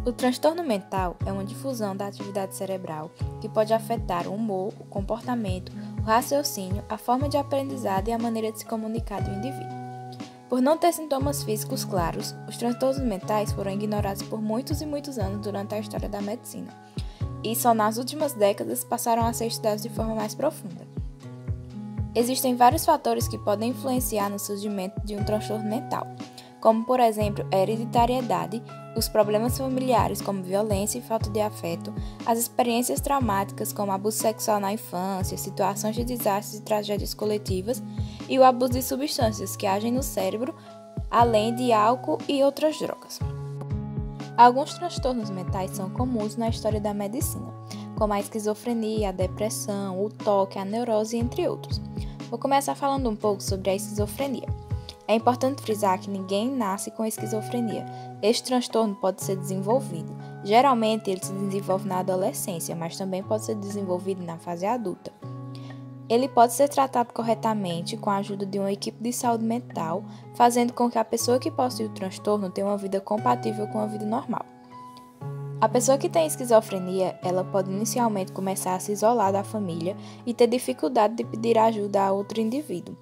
O transtorno mental é uma difusão da atividade cerebral que pode afetar o humor, o comportamento, o raciocínio, a forma de aprendizado e a maneira de se comunicar do indivíduo. Por não ter sintomas físicos claros, os transtornos mentais foram ignorados por muitos e muitos anos durante a história da medicina, e só nas últimas décadas passaram a ser estudados de forma mais profunda. Existem vários fatores que podem influenciar no surgimento de um transtorno mental, como, por exemplo, a hereditariedade, os problemas familiares como violência e falta de afeto, as experiências traumáticas como abuso sexual na infância, situações de desastres e tragédias coletivas e o abuso de substâncias que agem no cérebro, além de álcool e outras drogas. Alguns transtornos mentais são comuns na história da medicina, como a esquizofrenia, a depressão, o toque, a neurose, entre outros. Vou começar falando um pouco sobre a esquizofrenia. É importante frisar que ninguém nasce com esquizofrenia. Este transtorno pode ser desenvolvido. Geralmente, ele se desenvolve na adolescência, mas também pode ser desenvolvido na fase adulta. Ele pode ser tratado corretamente com a ajuda de uma equipe de saúde mental, fazendo com que a pessoa que possui o transtorno tenha uma vida compatível com a vida normal. A pessoa que tem esquizofrenia, ela pode inicialmente começar a se isolar da família e ter dificuldade de pedir ajuda a outro indivíduo.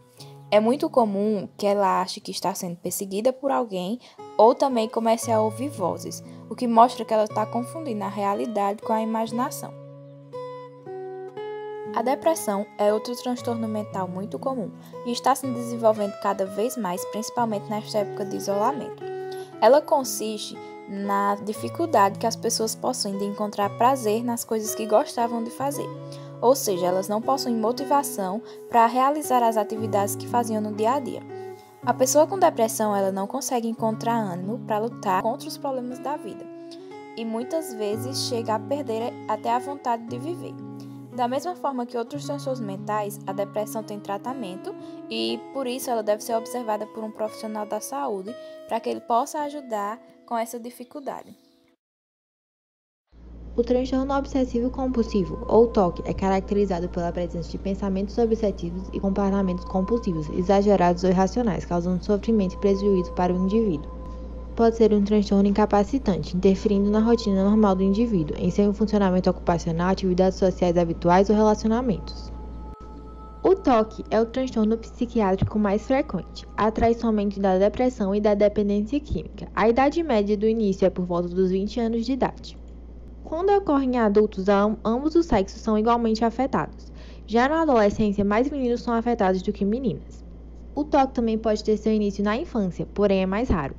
É muito comum que ela ache que está sendo perseguida por alguém ou também comece a ouvir vozes, o que mostra que ela está confundindo a realidade com a imaginação. A depressão é outro transtorno mental muito comum e está se desenvolvendo cada vez mais, principalmente nesta época de isolamento. Ela consiste na dificuldade que as pessoas possuem de encontrar prazer nas coisas que gostavam de fazer. Ou seja, elas não possuem motivação para realizar as atividades que faziam no dia a dia. A pessoa com depressão, ela não consegue encontrar ânimo para lutar contra os problemas da vida e muitas vezes chega a perder até a vontade de viver. Da mesma forma que outros transtornos mentais, a depressão tem tratamento e, por isso, ela deve ser observada por um profissional da saúde para que ele possa ajudar com essa dificuldade. O transtorno obsessivo-compulsivo, ou TOC, é caracterizado pela presença de pensamentos obsessivos e comportamentos compulsivos, exagerados ou irracionais, causando sofrimento e prejuízo para o indivíduo. Pode ser um transtorno incapacitante, interferindo na rotina normal do indivíduo, em seu funcionamento ocupacional, atividades sociais habituais ou relacionamentos. O TOC é o transtorno psiquiátrico mais frequente, atrai somente da depressão e da dependência química. A idade média do início é por volta dos 20 anos de idade. Quando ocorre em adultos, ambos os sexos são igualmente afetados. Já na adolescência, mais meninos são afetados do que meninas. O TOC também pode ter seu início na infância, porém é mais raro.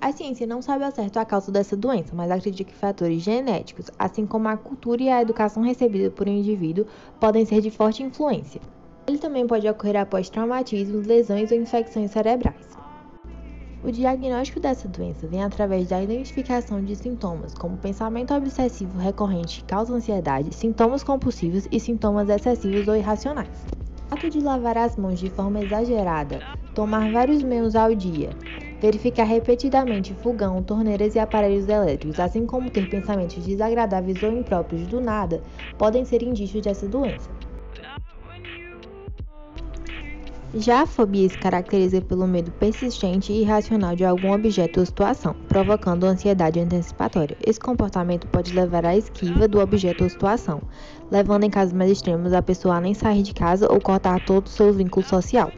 A ciência não sabe ao certo a causa dessa doença, mas acredita que fatores genéticos, assim como a cultura e a educação recebida por um indivíduo, podem ser de forte influência. Ele também pode ocorrer após traumatismos, lesões ou infecções cerebrais. O diagnóstico dessa doença vem através da identificação de sintomas, como pensamento obsessivo recorrente que causa ansiedade, sintomas compulsivos e sintomas excessivos ou irracionais. O ato de lavar as mãos de forma exagerada, tomar vários banhos ao dia, verificar repetidamente fogão, torneiras e aparelhos elétricos, assim como ter pensamentos desagradáveis ou impróprios do nada, podem ser indícios dessa doença. Já a fobia se caracteriza pelo medo persistente e irracional de algum objeto ou situação, provocando ansiedade antecipatória. Esse comportamento pode levar à esquiva do objeto ou situação, levando em casos mais extremos a pessoa a nem sair de casa ou cortar todo o seu vínculo social.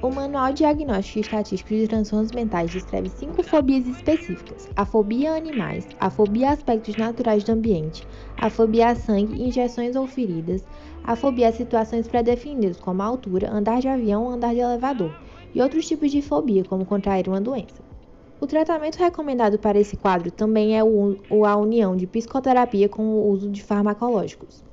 O Manual Diagnóstico e Estatístico de Transtornos Mentais descreve 5 fobias específicas: a fobia a animais, a fobia a aspectos naturais do ambiente, a fobia a sangue, injeções ou feridas, a fobia a situações pré-definidas, como a altura, andar de avião ou andar de elevador, e outros tipos de fobia, como contrair uma doença. O tratamento recomendado para esse quadro também é a união de psicoterapia com o uso de farmacológicos.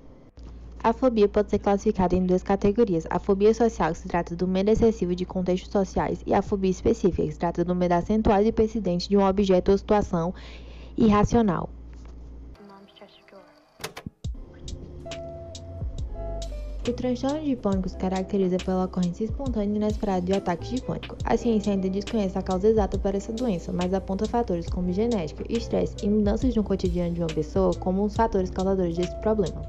A fobia pode ser classificada em 2 categorias: a fobia social, que se trata do medo excessivo de contextos sociais, e a fobia específica, que se trata do medo acentuado e persistente de um objeto ou situação irracional. O transtorno de pânico se caracteriza pela ocorrência espontânea e inesperada de ataques de pânico. A ciência ainda desconhece a causa exata para essa doença, mas aponta fatores como genética, estresse e mudanças no cotidiano de uma pessoa como os fatores causadores desse problema.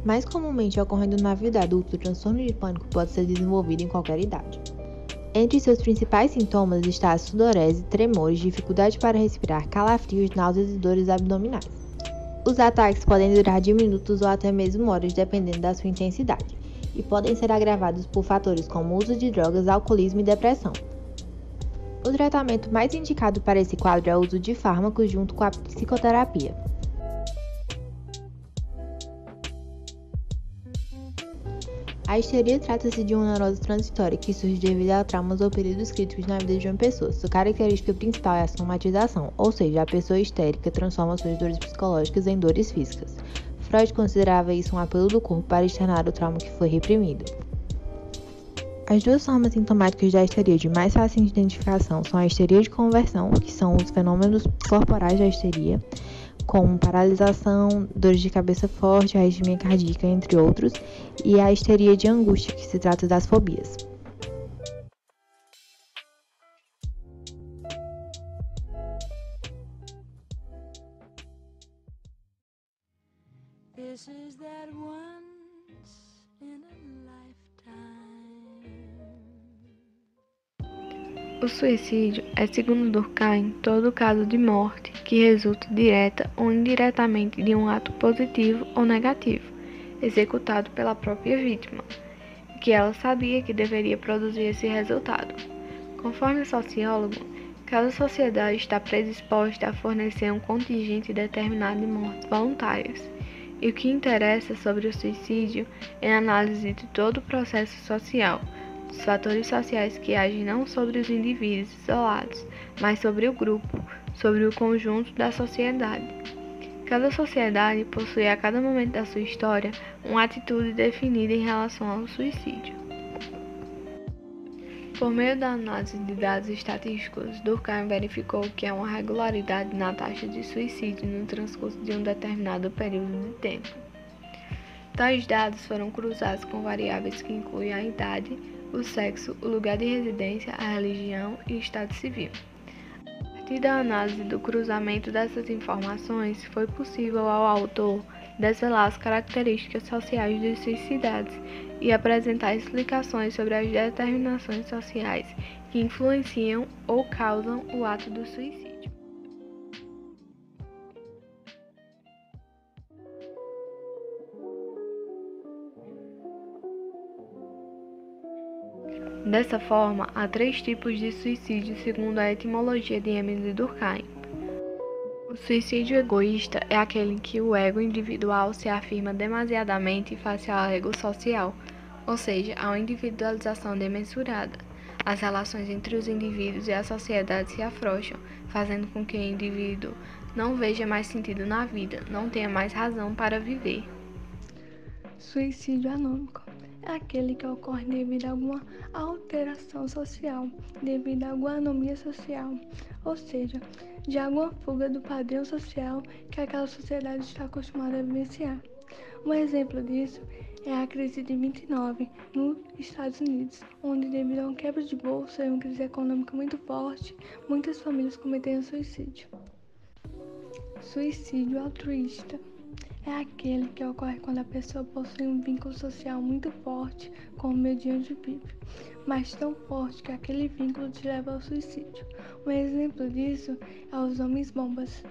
Mais comumente ocorrendo na vida adulta, o transtorno de pânico pode ser desenvolvido em qualquer idade. Entre seus principais sintomas está a sudorese, tremores, dificuldade para respirar, calafrios, náuseas e dores abdominais. Os ataques podem durar de minutos ou até mesmo horas, dependendo da sua intensidade, e podem ser agravados por fatores como o uso de drogas, alcoolismo e depressão. O tratamento mais indicado para esse quadro é o uso de fármacos junto com a psicoterapia. A histeria trata-se de uma neurose transitória que surge devido a traumas ou períodos críticos na vida de uma pessoa. Sua característica principal é a somatização, ou seja, a pessoa histérica transforma suas dores psicológicas em dores físicas. Freud considerava isso um apelo do corpo para externar o trauma que foi reprimido. As duas formas sintomáticas da histeria de mais fácil identificação são a histeria de conversão, que são os fenômenos corporais da histeria, como paralisação, dores de cabeça forte, arritmia cardíaca, entre outros, e a histeria de angústia, que se trata das fobias. This is that once in a lifetime. O suicídio é, segundo Durkheim, todo caso de morte que resulta direta ou indiretamente de um ato positivo ou negativo, executado pela própria vítima, que ela sabia que deveria produzir esse resultado. Conforme o sociólogo, cada sociedade está predisposta a fornecer um contingente determinado de mortes voluntárias, e o que interessa sobre o suicídio é a análise de todo o processo social, dos fatores sociais que agem não sobre os indivíduos isolados, mas sobre o grupo, sobre o conjunto da sociedade. Cada sociedade possui a cada momento da sua história uma atitude definida em relação ao suicídio. Por meio da análise de dados estatísticos, Durkheim verificou que há uma regularidade na taxa de suicídio no transcurso de um determinado período de tempo. Tais dados foram cruzados com variáveis que incluem a idade, o sexo, o lugar de residência, a religião e o estado civil. A partir da análise do cruzamento dessas informações, foi possível ao autor desvelar as características sociais dos suicidados e apresentar explicações sobre as determinações sociais que influenciam ou causam o ato do suicídio. Dessa forma, há 3 tipos de suicídio segundo a etimologia de Emile Durkheim. O suicídio egoísta é aquele em que o ego individual se afirma demasiadamente face ao ego social, ou seja, há uma individualização desmesurada. As relações entre os indivíduos e a sociedade se afrouxam, fazendo com que o indivíduo não veja mais sentido na vida, não tenha mais razão para viver. Suicídio anômico é aquele que ocorre devido a alguma alteração social, devido a alguma anomalia social, ou seja, de alguma fuga do padrão social que aquela sociedade está acostumada a vivenciar. Um exemplo disso é a crise de 29 nos Estados Unidos, onde devido a uma quebra de bolsa e uma crise econômica muito forte, muitas famílias cometeram suicídio. Suicídio altruísta é aquele que ocorre quando a pessoa possui um vínculo social muito forte com o meio de onde vive, mas tão forte que aquele vínculo te leva ao suicídio. Um exemplo disso é os homens-bombas.